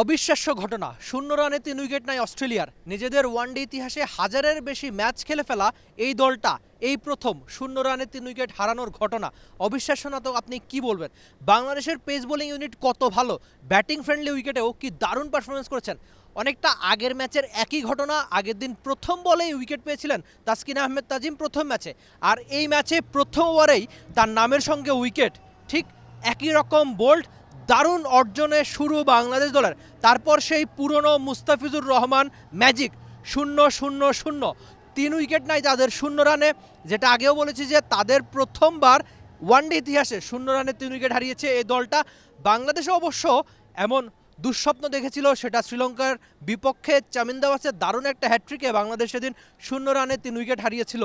অবিশ্বাস্য ঘটনা, 0 রানে 3 উইকেট নেয় অস্ট্রেলিয়ার। নিজেদের ওয়ানডে ইতিহাসে হাজারের বেশি ম্যাচ খেলে ফেলা এই দলটা এই প্রথম 0 রানে 3 উইকেট হারানোর ঘটনা। অবিশ্বাস্য না তো আপনি কি বলবেন? বাংলাদেশের পেস বোলিং ইউনিট কত ভালো, ব্যাটিং ফ্রেন্ডলি উইকেটেও কি দারুণ পারফরমেন্স করেছেন। অনেকটা আগের ম্যাচের একই ঘটনা। আগের দিন প্রথম বলেই উইকেট পেয়েছিলেন তাসকিন আহমেদ তাজিম প্রথম ম্যাচে, আর এই ম্যাচে প্রথম ওভারেই তার নামের সঙ্গে উইকেট। ঠিক একই রকম বোল্ড দারুণ অর্জনে শুরু বাংলাদেশ দলের। তারপর সেই পুরনো মুস্তাফিজুর রহমান ম্যাজিক, 0-0-0, 3 উইকেট নাই তাদের 0 রানে। যেটা আগেও বলেছি যে তাদের প্রথমবার ওয়ানডে ইতিহাসে 0 রানে 3 উইকেট হারিয়েছে এই দলটা। বাংলাদেশে অবশ্য এমন দুঃস্বপ্ন দেখেছিল, সেটা শ্রীলঙ্কার বিপক্ষে চামিন্দাওয়াসের দারুণ একটা হ্যাট্রিকে বাংলাদেশ সেদিন 0 রানে 3 উইকেট হারিয়েছিল।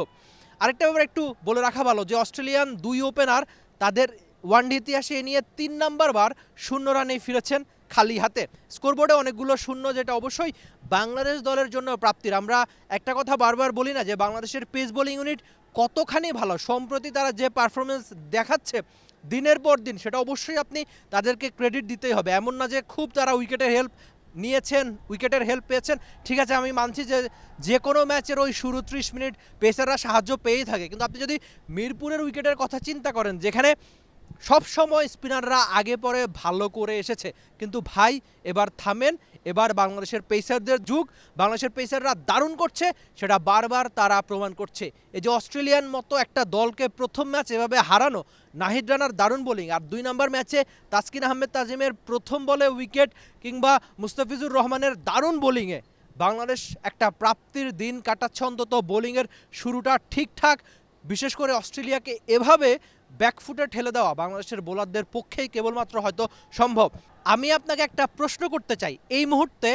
আরেকটা ব্যাপার একটু বলে রাখা ভালো যে অস্ট্রেলিয়ান 2 ওপেনার তাদের ওয়ানডে ইতিহাসে এ নিয়ে 3 নাম্বার বার 0 রানেই ফিরেছেন খালি হাতে। স্কোরবোর্ডে অনেকগুলো শূন্য, যেটা অবশ্যই বাংলাদেশ দলের জন্য প্রাপ্তির। আমরা একটা কথা বারবার বলি না যে বাংলাদেশের পেস বোলিং ইউনিট কতখানি ভালো। সম্প্রতি তারা যে পারফরমেন্স দেখাচ্ছে দিনের পর দিন, সেটা অবশ্যই আপনি তাদেরকে ক্রেডিট দিতেই হবে। এমন না যে খুব তারা উইকেটের হেল্প নিয়েছেন, উইকেটের হেল্প পেয়েছেন। ঠিক আছে, আমি মানছি যে যে কোনো ম্যাচের ওই শুরু 30 মিনিট পেসাররা সাহায্য পেয়েই থাকে, কিন্তু আপনি যদি মিরপুরের উইকেটের কথা চিন্তা করেন, যেখানে সব সময় স্পিনাররা আগে পরে ভালো করে এসেছে, কিন্তু ভাই এবার থামেন। এবার বাংলাদেশের পেসারদের যুগ, বাংলাদেশের পেসাররা দারুণ করছে, সেটা বারবার তারা প্রমাণ করছে। এই যে অস্ট্রেলিয়ান মতো একটা দলকে প্রথম ম্যাচ এভাবে হারানো, নাহিদ রানার দারুণ বোলিং, আর 2 নম্বর ম্যাচে তাসকিন আহমেদ তাজিমের প্রথম বলে উইকেট, কিংবা মুস্তাফিজুর রহমানের দারুণ বোলিংয়ে বাংলাদেশ একটা প্রাপ্তির দিন কাটাচ্ছে। অন্তত বোলিংয়ের শুরুটা ঠিকঠাক। বিশেষ করে অস্ট্রেলিয়াকে এভাবে ব্যাকফুটে ঠেলে দেওয়া বাংলাদেশের বোলারদের পক্ষেই কেবলমাত্র হয়তো সম্ভব। আমি আপনাকে একটা প্রশ্ন করতে চাই, এই মুহূর্তে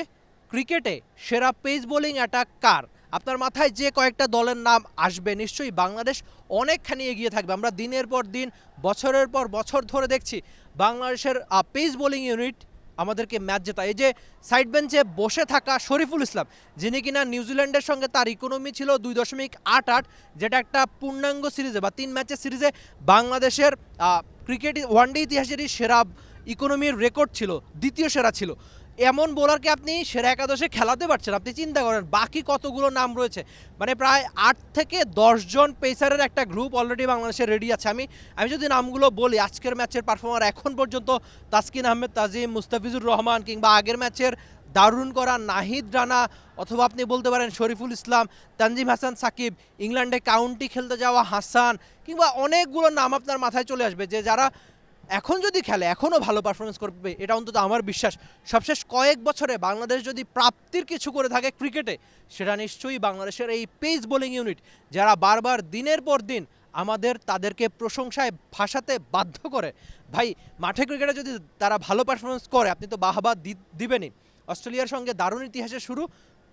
ক্রিকেটে সেরা পেস বোলিং অ্যাটাক কার? আপনার মাথায় যে কয়েকটা দলের নাম আসবে, নিশ্চয়ই বাংলাদেশ অনেকখানি এগিয়ে থাকবে। আমরা দিনের পর দিন, বছরের পর বছর ধরে দেখছি বাংলাদেশের পেস বোলিং ইউনিট আমাদেরকে ম্যাচ জেতা। এই যে সাইড বেঞ্চে বসে থাকা শরীফুল ইসলাম, যিনি কিনা নিউজিল্যান্ডের সঙ্গে তার ইকোনমি ছিল 2.88, যেটা একটা পূর্ণাঙ্গ সিরিজে বা 3 ম্যাচের সিরিজে বাংলাদেশের ক্রিকেট ওয়ানডে ইতিহাসেরই সেরা ইকোনমির রেকর্ড ছিল, দ্বিতীয় সেরা ছিল। এমন বোলারকে আপনি সেরা একাদশে খেলাতে পারছেন। আপনি চিন্তা করেন বাকি কতগুলো নাম রয়েছে, মানে প্রায় 8 থেকে 10 জন পেসারের একটা গ্রুপ অলরেডি বাংলাদেশের রেডি আছে। আমি যদি নামগুলো বলি, আজকের ম্যাচের পারফর্মার এখন পর্যন্ত তাসকিন আহমেদ তাজিম, মুস্তাফিজুর রহমান, কিংবা আগের ম্যাচের দারুণ করা নাহিদ রানা, অথবা আপনি বলতে পারেন শরীফুল ইসলাম, তানজিম হাসান সাকিব, ইংল্যান্ডে কাউন্টি খেলতে যাওয়া হাসান, কিংবা অনেকগুলো নাম আপনার মাথায় চলে আসবে যে যারা এখন যদি খেলে এখনও ভালো পারফরমেন্স করবে, এটা অন্তত আমার বিশ্বাস। সবশেষ কয়েক বছরে বাংলাদেশ যদি প্রাপ্তির কিছু করে থাকে ক্রিকেটে, সেটা নিশ্চয়ই বাংলাদেশের এই পেস বোলিং ইউনিট, যারা বারবার দিনের পর দিন আমাদের তাদেরকে প্রশংসায় ভাসাতে বাধ্য করে। ভাই, মাঠে ক্রিকেটে যদি তারা ভালো পারফরমেন্স করে, আপনি তো বাহবা দিবেনই। অস্ট্রেলিয়ার সঙ্গে দারুণ ইতিহাসে শুরু,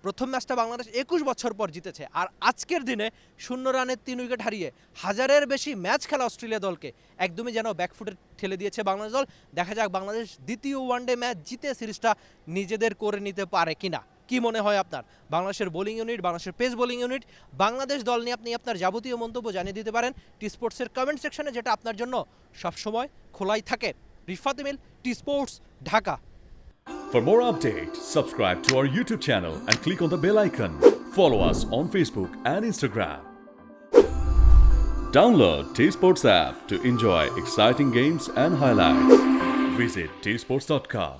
প্রথম ম্যাচটা বাংলাদেশ 21 বছর পর জিতেছে, আর আজকের দিনে 0 রানে 3 উইকেট হারিয়ে হাজারের বেশি ম্যাচ খেলা অস্ট্রেলিয়া দলকে একদমই যেন ব্যাকফুটে ঠেলে দিয়েছে বাংলাদেশ দল। দেখা যাক বাংলাদেশ দ্বিতীয় ওয়ানডে ম্যাচ জিতে সিরিজটা নিজেদের করে নিতে পারে কিনা। কি মনে হয় আপনার? বাংলাদেশের বোলিং ইউনিট, বাংলাদেশের পেস বোলিং ইউনিট, বাংলাদেশ দল নিয়ে আপনি আপনার যাবতীয় মন্তব্য জানিয়ে দিতে পারেন টি স্পোর্টসের কমেন্ট সেকশনে, যেটা আপনার জন্য সবসময় খোলাই থাকে। Rifat Emil, T Sports, Dhaka. For more updates, subscribe to our YouTube channel and click on the bell icon. Follow us on Facebook and Instagram. Download T-Sports app to enjoy exciting games and highlights. Visit tsports.com.